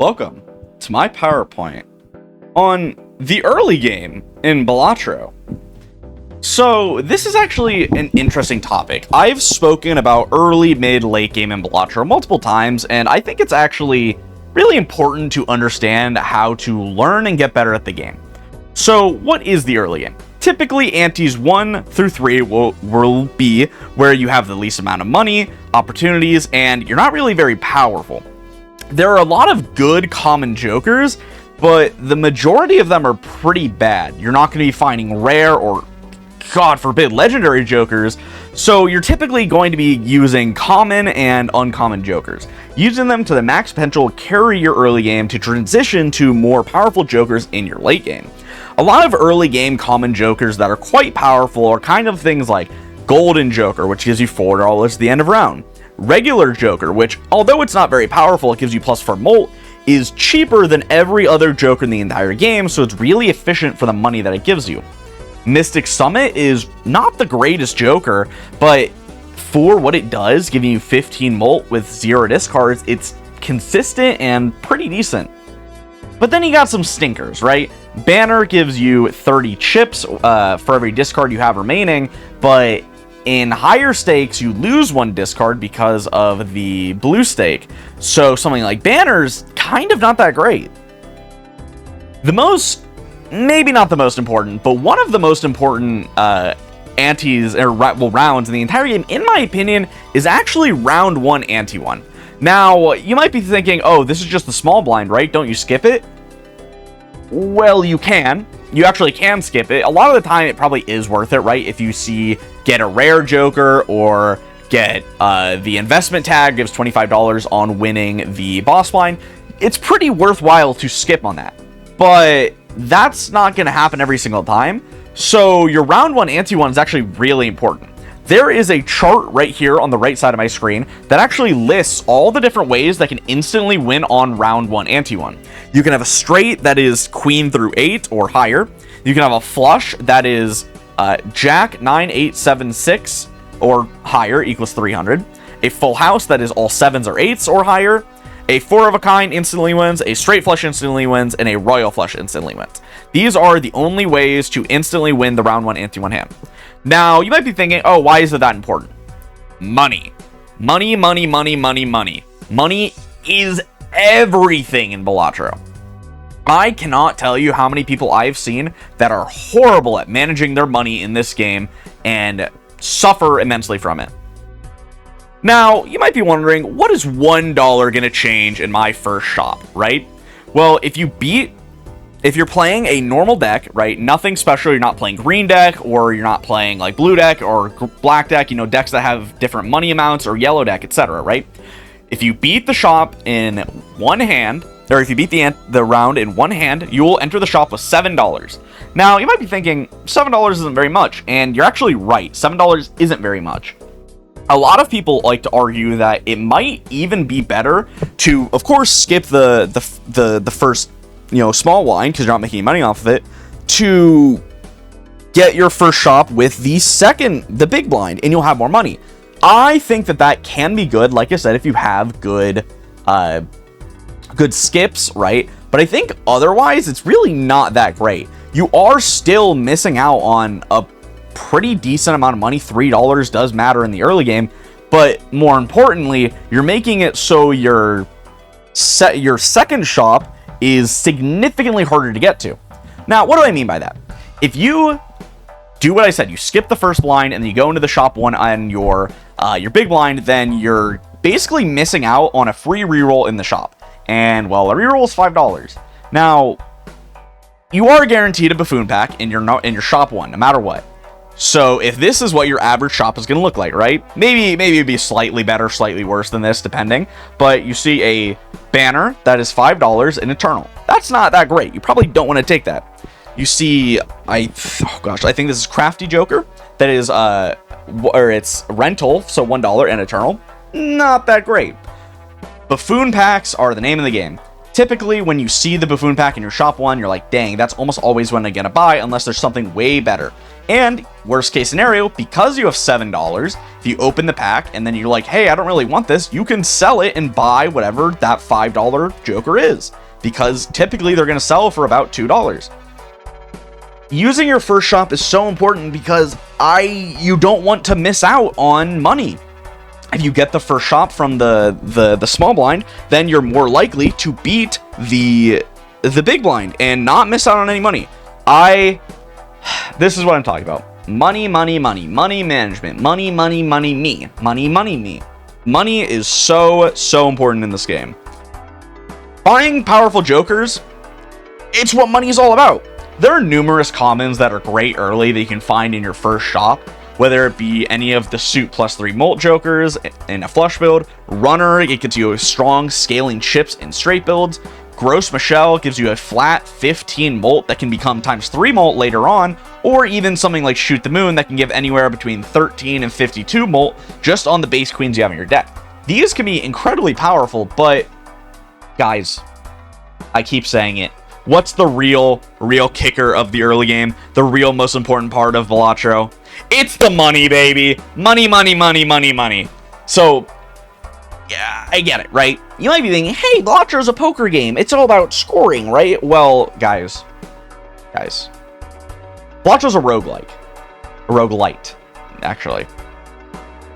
Welcome to my PowerPoint on the early game in Balatro. So this is actually an interesting topic. I've spoken about early, mid, late game in Balatro multiple times, and I think it's actually really important to understand how to learn and get better at the game. So what is the early game? Typically, antes 1 through 3 will be where you have the least amount of money, opportunities, and you're not really very powerful. There are a lot of good common jokers, but the majority of them are pretty bad. You're not going to be finding rare or, God forbid, legendary jokers, so you're typically going to be using common and uncommon jokers. Using them to the max potential will carry your early game to transition to more powerful jokers in your late game. A lot of early game common jokers that are quite powerful are kind of things like Golden Joker, which gives you $4 at the end of round. Regular Joker, which, although it's not very powerful, it gives you +4 molt, is cheaper than every other Joker in the entire game, so it's really efficient for the money that it gives you. Mystic Summit is not the greatest Joker, but for what it does, giving you 15 molt with 0 discards, it's consistent and pretty decent. But then you got some stinkers, right? Banner gives you 30 chips for every discard you have remaining, but in higher stakes, you lose 1 discard because of the blue stake. So something like Banner's kind of not that great. Maybe not the most important, but one of the most important antes or rounds in the entire game, in my opinion, is actually round 1 ante 1. Now, you might be thinking, oh, this is just the small blind, right? Don't you skip it? Well, you can. You actually can skip it. A lot of the time, it probably is worth it, right? If you get a rare Joker or get the investment tag, gives $25 on winning the boss blind, it's pretty worthwhile to skip on that. But that's not going to happen every single time. So your round 1 ante 1 is actually really important. There is a chart right here on the right side of my screen that actually lists all the different ways that can instantly win on round 1 ante 1. You can have a straight that is queen through 8 or higher. You can have a flush that is jack 9, 8, 7, 6 or higher equals 300. A full house that is all 7s or 8s or higher. A 4 of a kind instantly wins, a straight flush instantly wins, and a royal flush instantly wins. These are the only ways to instantly win the round 1 ante 1 hand. Now, you might be thinking, oh, why is it that important? Money. Money, money, money, money, money. Money is everything in Balatro. I cannot tell you how many people I've seen that are horrible at managing their money in this game and suffer immensely from it. Now, you might be wondering, what is $1 going to change in my first shop, right? Well, if you're playing a normal deck, right, nothing special, you're not playing green deck, or you're not playing like blue deck or black deck, decks that have different money amounts, or yellow deck, etc., right? If you beat the shop in one hand, or if you beat the round in one hand, you will enter the shop with $7. Now, you might be thinking, $7 isn't very much, and you're actually right, $7 isn't very much. A lot of people like to argue that it might even be better to, of course, skip the first, small wine because you're not making any money off of it, to get your first shop with the big blind, and you'll have more money. I think that can be good, like I said, if you have good skips, right? But I think otherwise, it's really not that great. You are still missing out on a pretty decent amount of money. $3 does matter in the early game, but more importantly, you're making it so your second shop is significantly harder to get to. Now, what do I mean by that? If you do what I said, you skip the first blind and then you go into the shop 1 on your big blind, then you're basically missing out on a free reroll in the shop. And well, a reroll is $5. Now, you are guaranteed a buffoon pack in your shop 1, no matter what. So if this is what your average shop is going to look like, right? Maybe it'd be slightly better, slightly worse than this, depending. But you see a banner that is $5 in Eternal. That's not that great. You probably don't want to take that. You see, I think this is Crafty Joker. That is, or it's rental, so $1 in Eternal. Not that great. Buffoon packs are the name of the game. Typically, when you see the Buffoon pack in your shop one, you're like, dang, that's almost always when I'm gonna buy, unless there's something way better. And worst case scenario, because you have $7, if you open the pack and then you're like, hey, I don't really want this, you can sell it and buy whatever that $5 Joker is, because typically they're gonna sell for about $2. Using your first shop is so important because you don't want to miss out on money. If you get the first shop from the small blind, then you're more likely to beat the big blind and not miss out on any money. This is what I'm talking about. Money, money, money, money management, money, money, money, me, money, money, me. Money is so important in this game. Buying powerful jokers, it's what money is all about. There are numerous commons that are great early that you can find in your first shop. Whether it be any of the suit +3 molt jokers in a flush build, runner, it gets you a strong scaling chips in straight builds. Gross Michelle gives you a flat 15 molt that can become ×3 molt later on, or even something like Shoot the Moon that can give anywhere between 13 and 52 molt just on the base queens you have in your deck. These can be incredibly powerful, but guys, I keep saying it. What's the real kicker of the early game? The real most important part of Balatro? It's the money, baby. Money, money, money, money, money. So, yeah, I get it, right? You might be thinking, hey, Balatro's a poker game. It's all about scoring, right? Well, guys. Balatro's a roguelike. A roguelite, actually.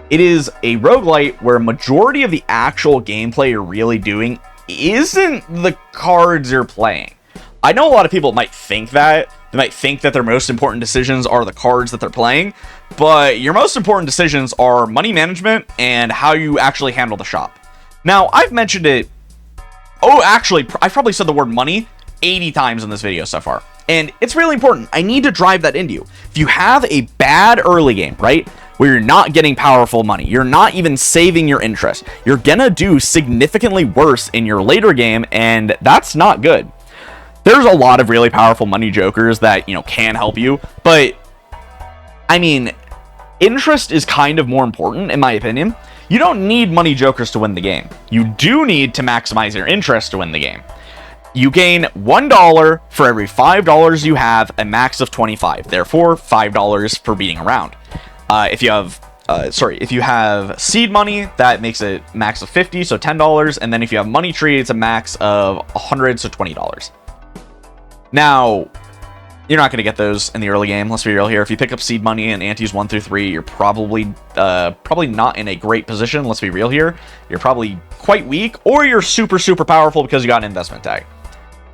It is a roguelite where a majority of the actual gameplay you're really doing isn't the cards you're playing. I know a lot of people might think that. They might think that their most important decisions are the cards that they're playing, but your most important decisions are money management and how you actually handle the shop. Now, I've mentioned it... Oh, actually, I've probably said the word money 80 times in this video so far, and it's really important. I need to drive that into you. If you have a bad early game, right, where you're not getting powerful money, you're not even saving your interest, you're gonna do significantly worse in your later game, and that's not good. There's a lot of really powerful money jokers that, can help you, but, I mean, interest is kind of more important, in my opinion. You don't need money jokers to win the game. You do need to maximize your interest to win the game. You gain $1 for every $5 you have, a max of 25, therefore $5 for beating a round. If you have seed money, that makes it max of 50, so $10, and then if you have money tree, it's a max of 100, so $20. Now, you're not going to get those in the early game, let's be real here. If you pick up seed money and antes 1 through 3, you're probably not in a great position, let's be real here. You're probably quite weak, or you're super powerful because you got an investment tag.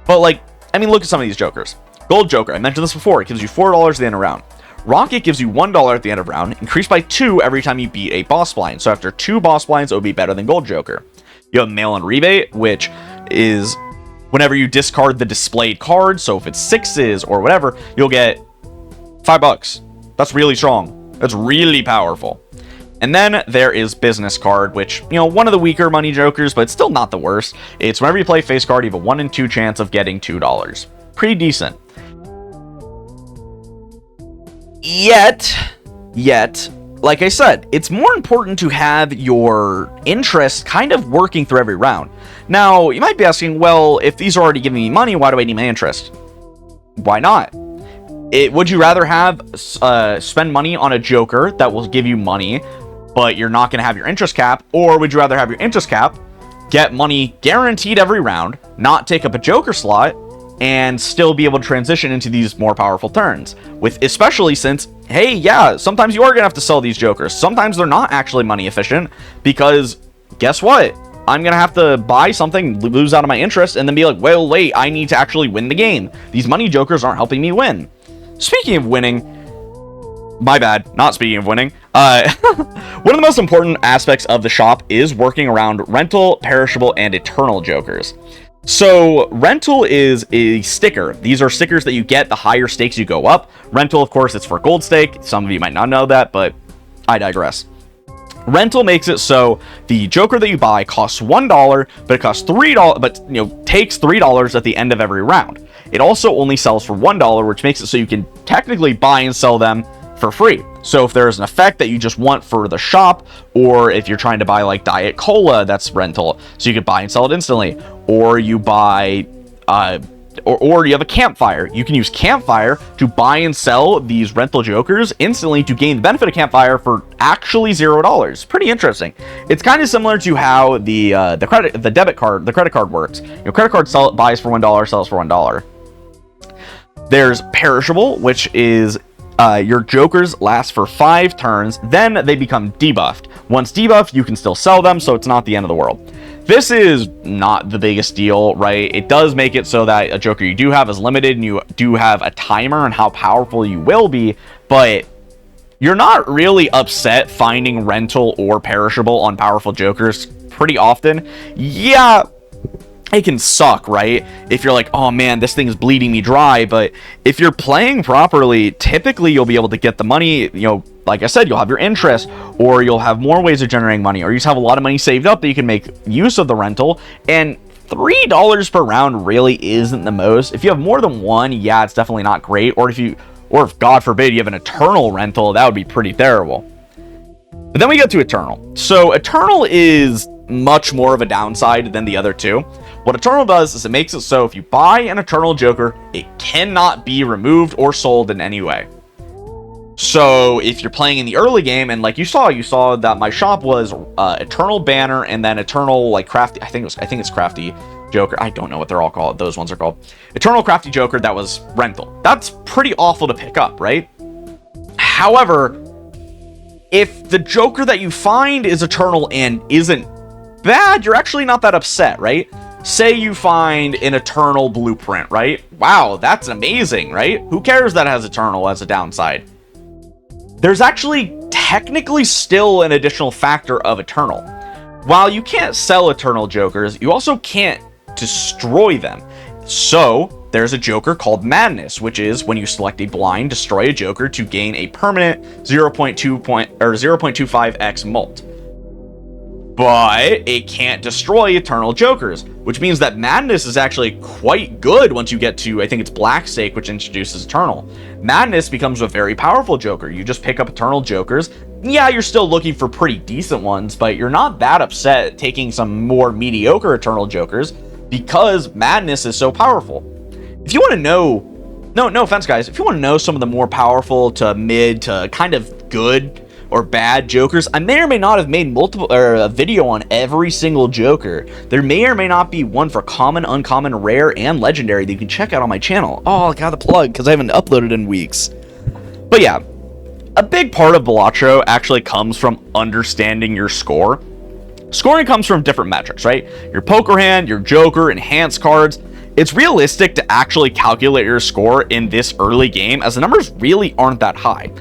But look at some of these jokers. Gold Joker, I mentioned this before, it gives you $4 at the end of round. Rocket gives you $1 at the end of round, increased by 2 every time you beat a boss blind. So after 2 boss blinds, it would be better than Gold Joker. You have Mail and Rebate, which is whenever you discard the displayed card, so if it's 6s or whatever, you'll get $5. That's really strong. That's really powerful. And then there is Business Card, which, one of the weaker money jokers, but it's still not the worst. It's whenever you play face card, you have a 1 in 2 chance of getting $2. Pretty decent. Yet, like I said, it's more important to have your interest kind of working through every round. Now, you might be asking, well, if these are already giving me money, why do I need my interest? Why not? Would you rather have spend money on a joker that will give you money, but you're not going to have your interest cap? Or would you rather have your interest cap, get money guaranteed every round, not take up a joker slot, and still be able to transition into these more powerful turns? Especially since, hey, yeah, sometimes you are going to have to sell these jokers. Sometimes they're not actually money efficient, because guess what? I'm going to have to buy something, lose out of my interest, and then be like, well, wait, I need to actually win the game. These money jokers aren't helping me win. Speaking of winning, my bad, not speaking of winning, one of the most important aspects of the shop is working around rental, perishable, and eternal jokers. So rental is a sticker. These are stickers that you get the higher stakes you go up. Rental, of course, it's for gold stake. Some of you might not know that, but I digress. Rental makes it so the joker that you buy costs $1, but it costs $3, but takes $3 at the end of every round. It also only sells for $1, which makes it so you can technically buy and sell them for free. So if there's an effect that you just want for the shop, or if you're trying to buy like Diet Cola, that's rental, so you could buy and sell it instantly. Or you buy or you have a campfire. You can use campfire to buy and sell these rental jokers instantly to gain the benefit of campfire for actually $0. Pretty interesting. It's kind of similar to how the credit card works. Credit card buys for $1, sells for $1. There's perishable, which is your jokers last for 5 turns, then they become debuffed. Once debuffed, you can still sell them, so it's not the end of the world. This is not the biggest deal, right? It does make it so that a joker you do have is limited, and you do have a timer on how powerful you will be, but you're not really upset finding rental or perishable on powerful jokers pretty often. Yeah, it can suck, right? If you're like, oh man, this thing is bleeding me dry, but if you're playing properly, typically you'll be able to get the money, like I said, you'll have your interest, or you'll have more ways of generating money, or you just have a lot of money saved up that you can make use of the rental, and $3 per round really isn't the most. If you have more than one, yeah, it's definitely not great, or if God forbid you have an eternal rental, that would be pretty terrible. But then we get to Eternal. So Eternal is much more of a downside than the other two. What Eternal does is it makes it so if you buy an Eternal Joker, it cannot be removed or sold in any way. So if you're playing in the early game, and like you saw that my shop was Eternal Banner and then Eternal like Crafty, I think it's Crafty Joker. I don't know what they're all called. Those ones are called Eternal Crafty Joker. That was rental. That's pretty awful to pick up, right? However, if the Joker that you find is Eternal and isn't bad, you're actually not that upset, right? Say you find an Eternal Blueprint, right? Wow, that's amazing, right? Who cares that it has Eternal as a downside? There's actually technically still an additional factor of Eternal. While you can't sell Eternal Jokers, you also can't destroy them. So there's a Joker called Madness, which is when you select a blind, destroy a Joker to gain a permanent 0.25x mult. But it can't destroy Eternal Jokers, which means that Madness is actually quite good once you get to, I think it's Black Stake, which introduces Eternal. Madness becomes a very powerful Joker. You just pick up Eternal Jokers. Yeah, you're still looking for pretty decent ones, but you're not that upset taking some more mediocre Eternal Jokers because Madness is so powerful. If you want to know, no offense guys, if you want to know some of the more powerful to mid to kind of good or bad Jokers, I may or may not have made a video on every single Joker. There may or may not be one for common, uncommon, rare, and legendary that you can check out on my channel. Oh, I got a plug because I haven't uploaded in weeks. But yeah, a big part of Balatro actually comes from understanding your score. Scoring comes from different metrics, right? Your poker hand, your Joker, enhanced cards. It's realistic to actually calculate your score in this early game as the numbers really aren't that high.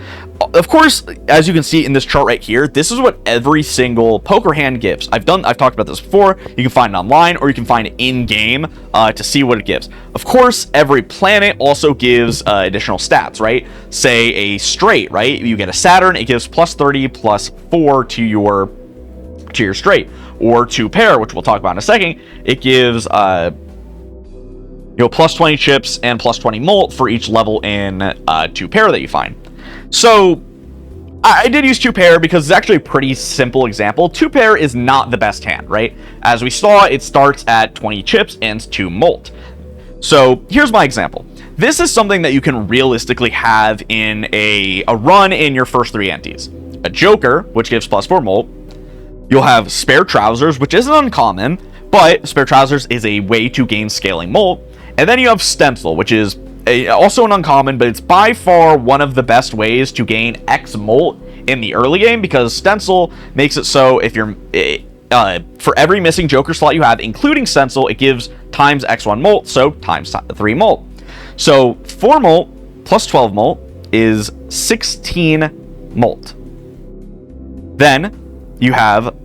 Of course, as you can see in this chart right here, this is what every single poker hand gives. I've talked about this before. You can find it online or you can find it in-game to see what it gives. Of course, every planet also gives additional stats, right? Say a straight, right? You get a Saturn, it gives plus 30, plus 4 to your straight. Or to pair, which we'll talk about in a second, it gives plus 20 chips and plus 20 mult for each level in 2 pair that you find. So I did use 2 pair because it's actually a pretty simple example. 2 pair is not the best hand, right? As we saw, it starts at 20 chips and 2 mult. So here's my example. This is something that you can realistically have in a run in your first 3 antes. A Joker, which gives plus 4 mult. You'll have Spare Trousers, which isn't uncommon, but Spare Trousers is a way to gain scaling mult. And then you have Stencil, which is also an uncommon, but it's by far one of the best ways to gain X mult in the early game, because Stencil makes it so if you're for every missing Joker slot you have, including Stencil, it gives times X1 mult, so times 3 mult. So 4 mult plus 12 mult is 16 mult. Then you have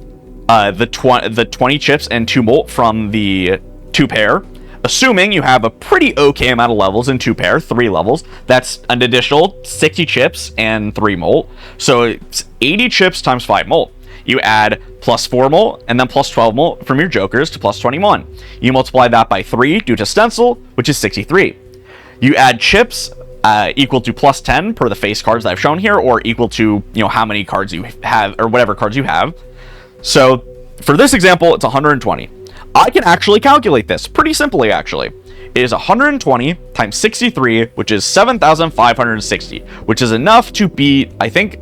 the 20 chips and 2 mult from the 2 pair. Assuming you have a pretty okay amount of levels in 2 pair, 3 levels, that's an additional 60 chips and 3 mult. So it's 80 chips times 5 mult. You add plus 4 mult and then plus 12 mult from your Jokers to plus 21. You multiply that by 3 due to Stencil, which is 63. You add chips equal to plus 10 per the face cards that I've shown here, or equal to, you know, how many cards you have, or whatever cards you have. So for this example, it's 120. I can actually calculate this pretty simply, actually. It is 120 times 63, which is 7,560, which is enough to beat, I think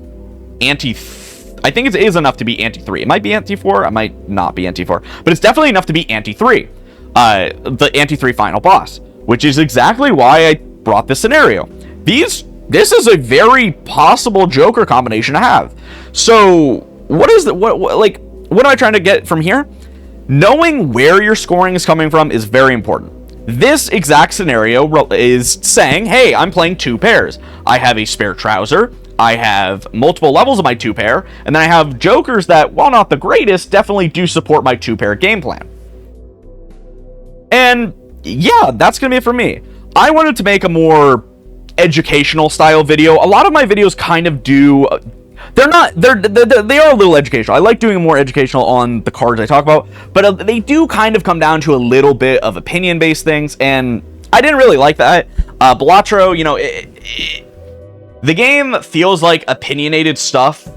it is enough to beat Ante 3. It might be Ante 4, it might not be Ante 4, but it's definitely enough to beat Ante 3, the Ante 3 final boss, which is exactly why I brought this scenario. This is a very possible Joker combination to have. So what am I trying to get from here? Knowing where your scoring is coming from is very important. This exact scenario is saying, hey, I'm playing 2 pairs. I have a spare trouser, I have multiple levels of my 2 pair, and then I have jokers that, while not the greatest, definitely do support my 2 pair game plan. And yeah, that's gonna be it for me. I wanted to make a more educational style video. A lot of my videos kind of do, they are a little educational. I like doing more educational on the cards I talk about, but they do kind of come down to a little bit of opinion-based things, and I didn't really like that. Balatro, you know, the game feels like opinionated stuff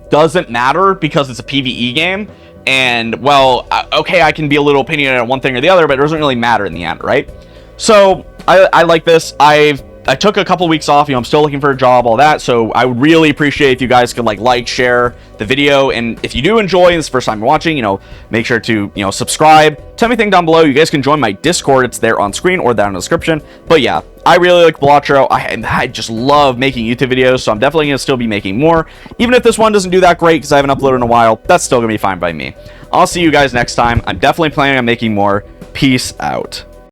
doesn't matter because it's a PvE game, and, well, okay, I can be a little opinionated on one thing or the other, but it doesn't really matter in the end, right? So, I like this. I took a couple weeks off, you know, I'm still looking for a job, all that, so I would really appreciate if you guys could like, share the video, and if you do enjoy, and this is the first time you're watching, you know, make sure to, you know, subscribe. Tell me anything down below. You guys can join my Discord, it's there on screen or down in the description. But yeah, I really like Balatro. I just love making YouTube videos, so I'm definitely going to still be making more. Even if this one doesn't do that great because I haven't uploaded in a while, that's still going to be fine by me. I'll see you guys next time. I'm definitely planning on making more. Peace out.